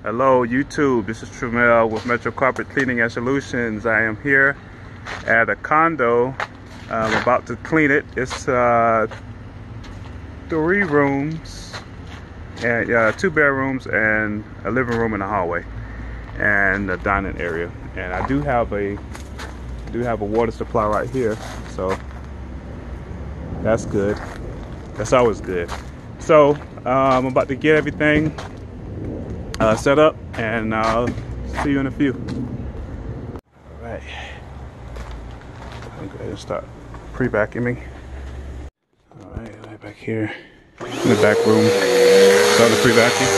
Hello YouTube, this is Trumel with Metro Carpet Cleaning and Solutions. I am here at a condo. I'm about to clean it. It's 3 rooms and 2 bedrooms and a living room and a hallway and a dining area. And I do have a water supply right here, so that's good. That's always good. So I'm about to get everything set up, and I'll see you in a few. All right, I'll go ahead and start pre-vacuuming. All right back here in the back room, start the pre-vacuum.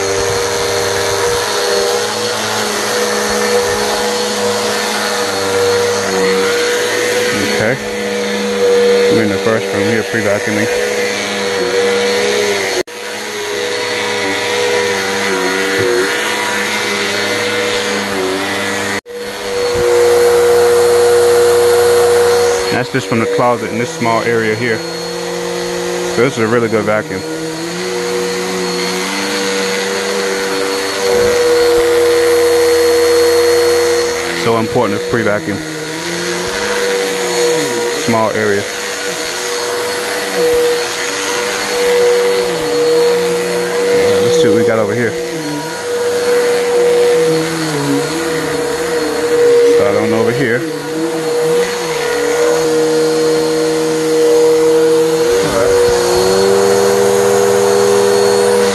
Okay, we're in the first room here pre-vacuuming. That's just from the closet in this small area here. So this is a really good vacuum. So important to pre-vacuum. Small area. Let's see what we got over here. Start on over here.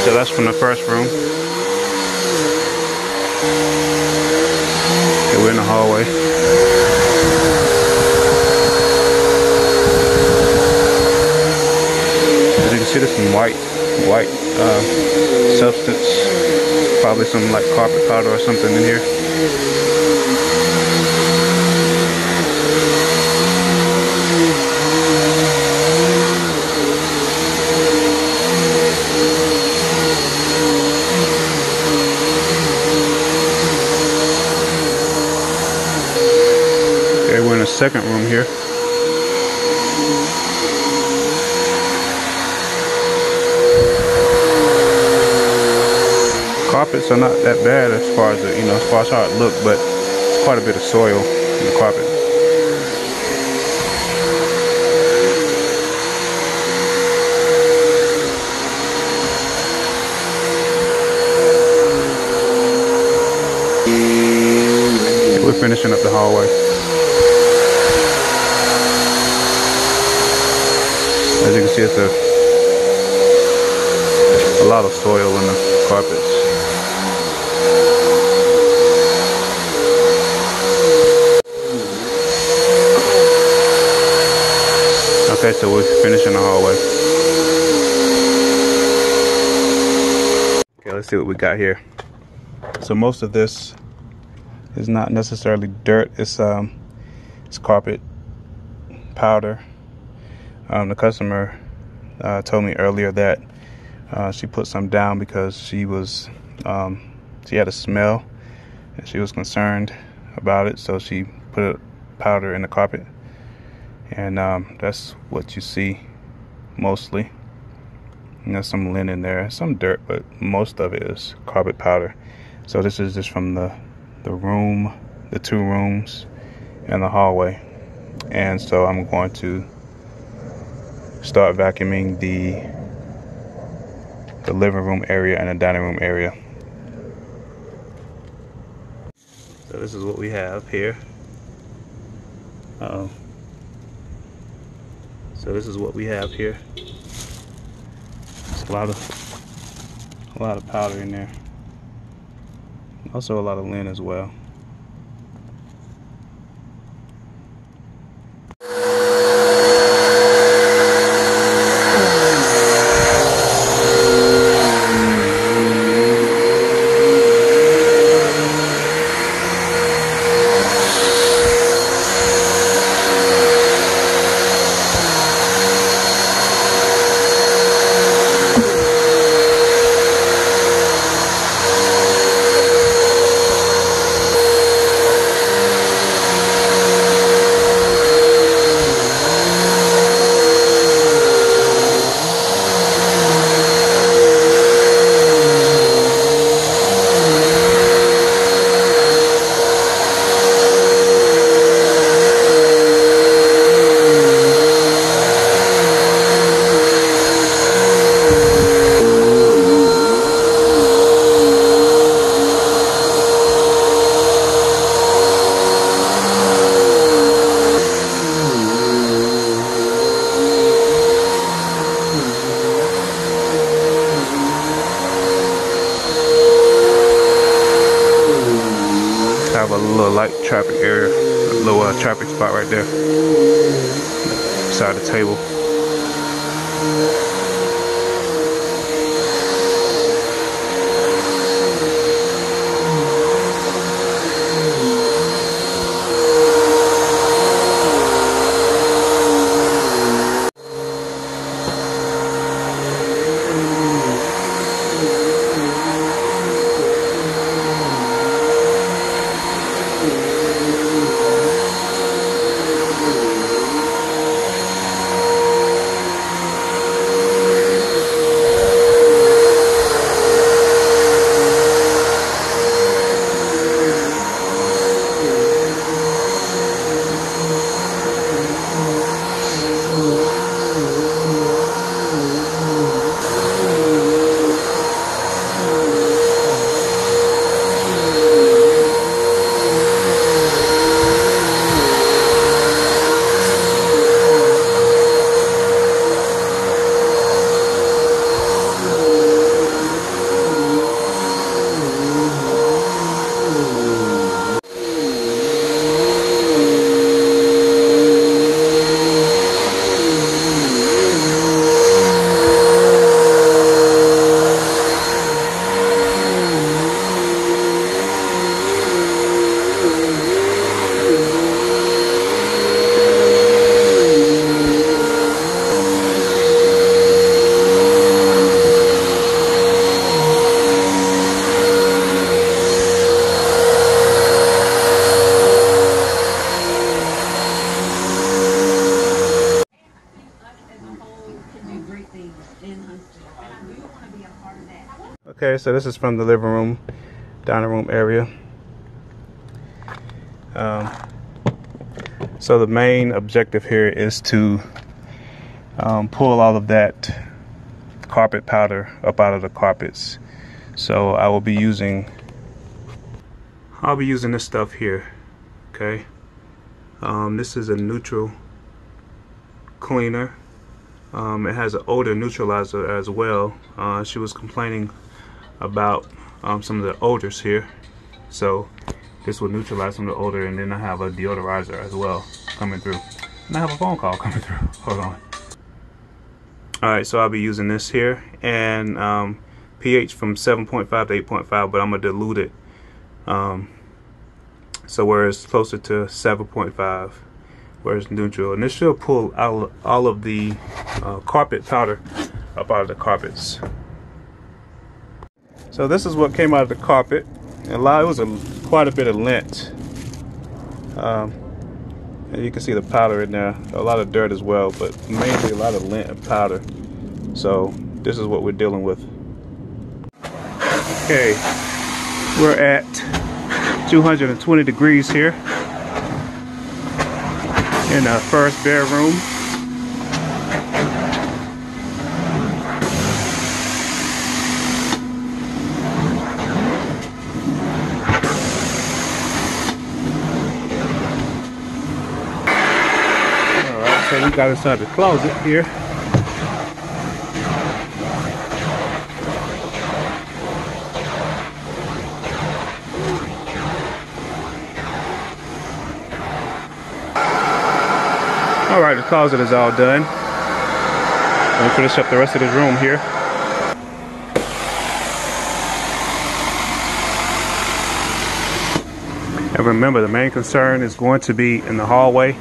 So that's from the first room. Okay, we're in the hallway. As you can see, there's some white substance. Probably some like carpet powder or something in here. We're in a second room here. Carpets are not that bad as far as how it looks, but it's quite a bit of soil in the carpet. We're finishing up the hallway. As you can see, it's a lot of soil in the carpets. Okay, so we're finishing the hallway. Okay, let's see what we got here. So most of this is not necessarily dirt. It's carpet powder. The customer told me earlier that she put some down because she had a smell and she was concerned about it, so she put powder in the carpet, and that's what you see mostly. And there's some linen there, some dirt, but most of it is carpet powder. So this is just from the room, the 2 rooms and the hallway. And so I'm going to start vacuuming the living room area and the dining room area. So this is what we have here. So this is what we have here. It's a lot of powder in there. Also a lot of lint as well. little light traffic area, a little traffic spot right there, beside the table. Okay, so this is from the living room, dining room area. So the main objective here is to pull all of that carpet powder up out of the carpets. So I'll be using this stuff here. Okay, this is a neutral cleaner. It has an odor neutralizer as well. She was complaining about some of the odors here, so this will neutralize some of the odor. And then I have a deodorizer as well coming through, and I have a phone call coming through. Hold on. Alright, so I'll be using this here, and pH from 7.5 to 8.5, but I'm gonna dilute it so where it's closer to 7.5, where it's neutral, and this should pull out all of the carpet powder up out of the carpets. So this is what came out of the carpet. And it was quite a bit of lint. And you can see the powder in there. A lot of dirt as well, but mainly a lot of lint and powder. So this is what we're dealing with. Okay, we're at 220 degrees here in the first bedroom. Okay, we got inside the closet here. Alright, the closet is all done. Let me finish up the rest of this room here. And remember, the main concern is going to be in the hallway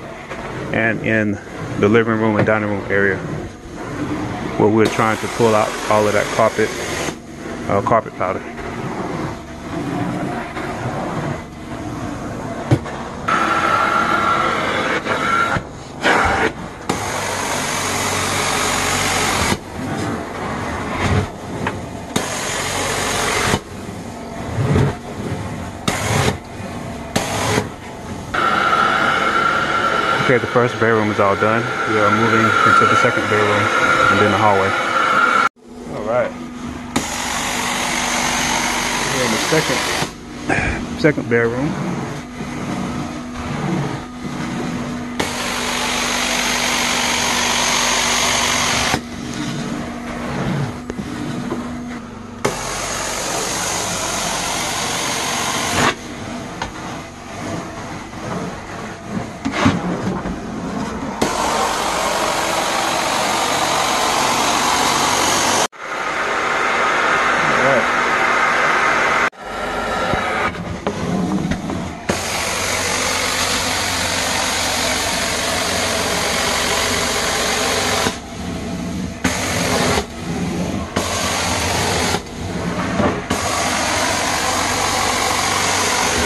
and in the living room and dining room area, where we're trying to pull out all of that carpet powder. Okay, the first bedroom is all done. We are moving into the second bedroom and then the hallway. All right. We're in the second bedroom.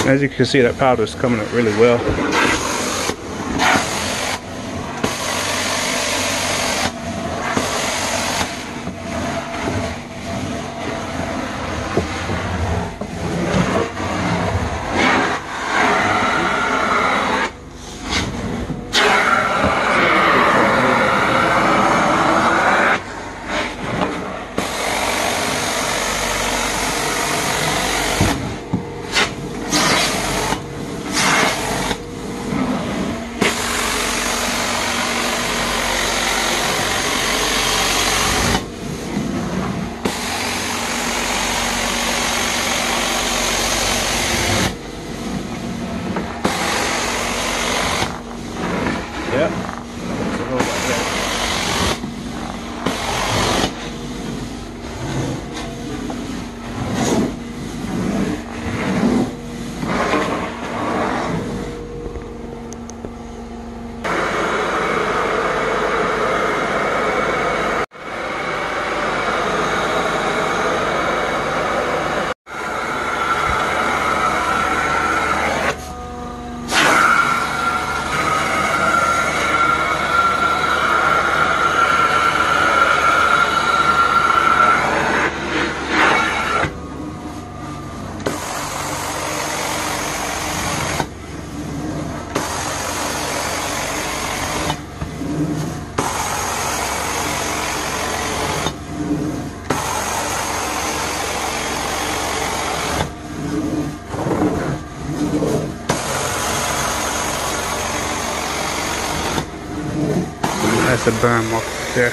As you can see, that powder is coming up really well. Yep. That's a burn mark there.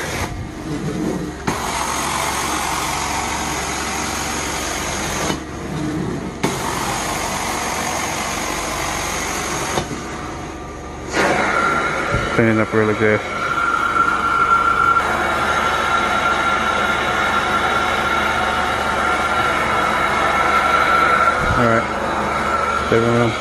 Cleaning up really good. All right, stay around.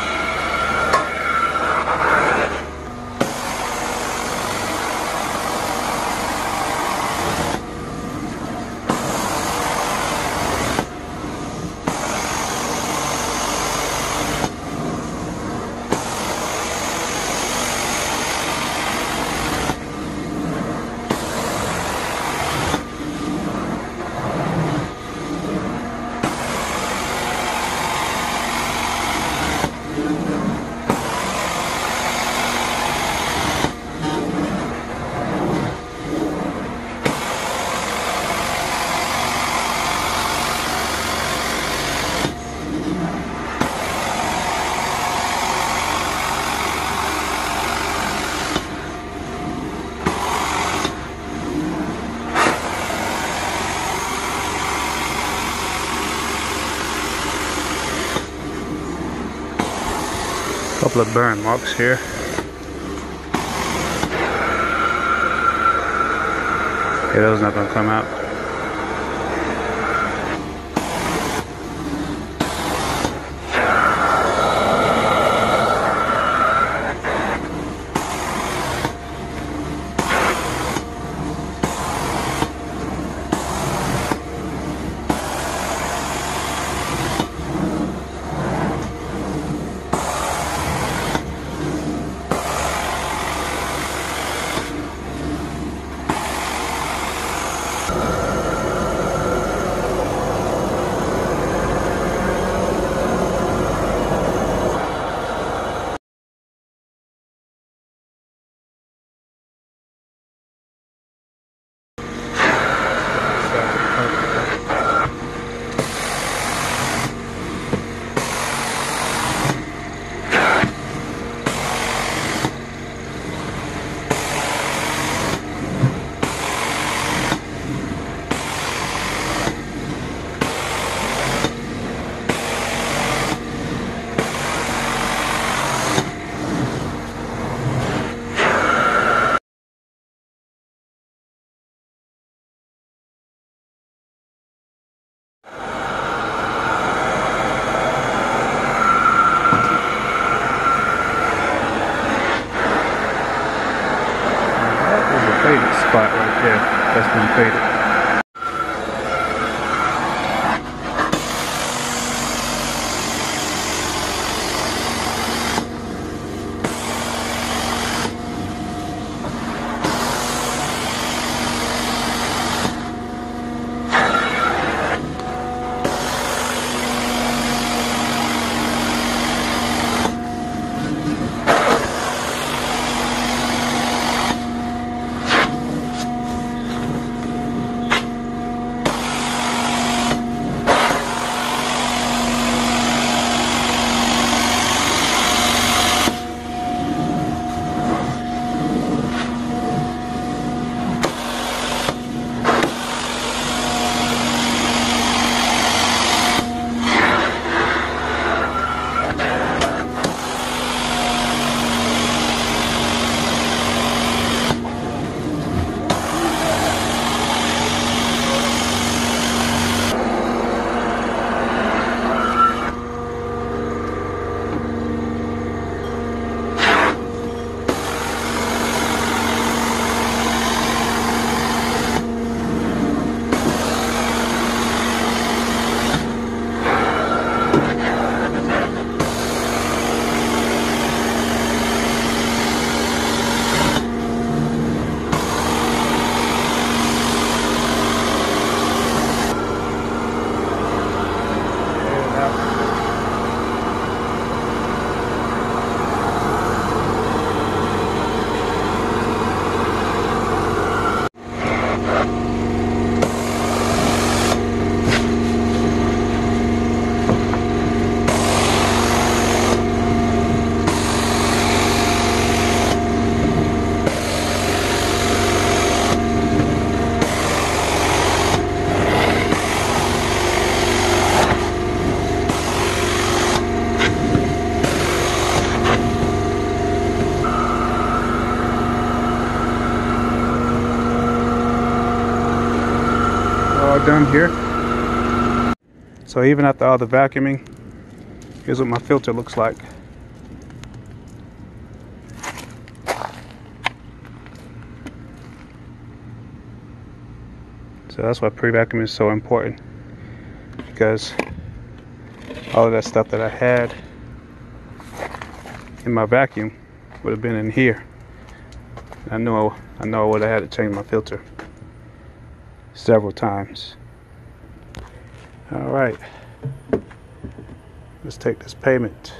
Couple of burn marks here. Yeah, those not gonna come out. Spot right there. That's been faded. all done here. So even after all the vacuuming, here's what my filter looks like. So that's why pre-vacuum is so important, because all of that stuff that I had in my vacuum would have been in here. I know I would have had to change my filter several times. All right, let's take this payment.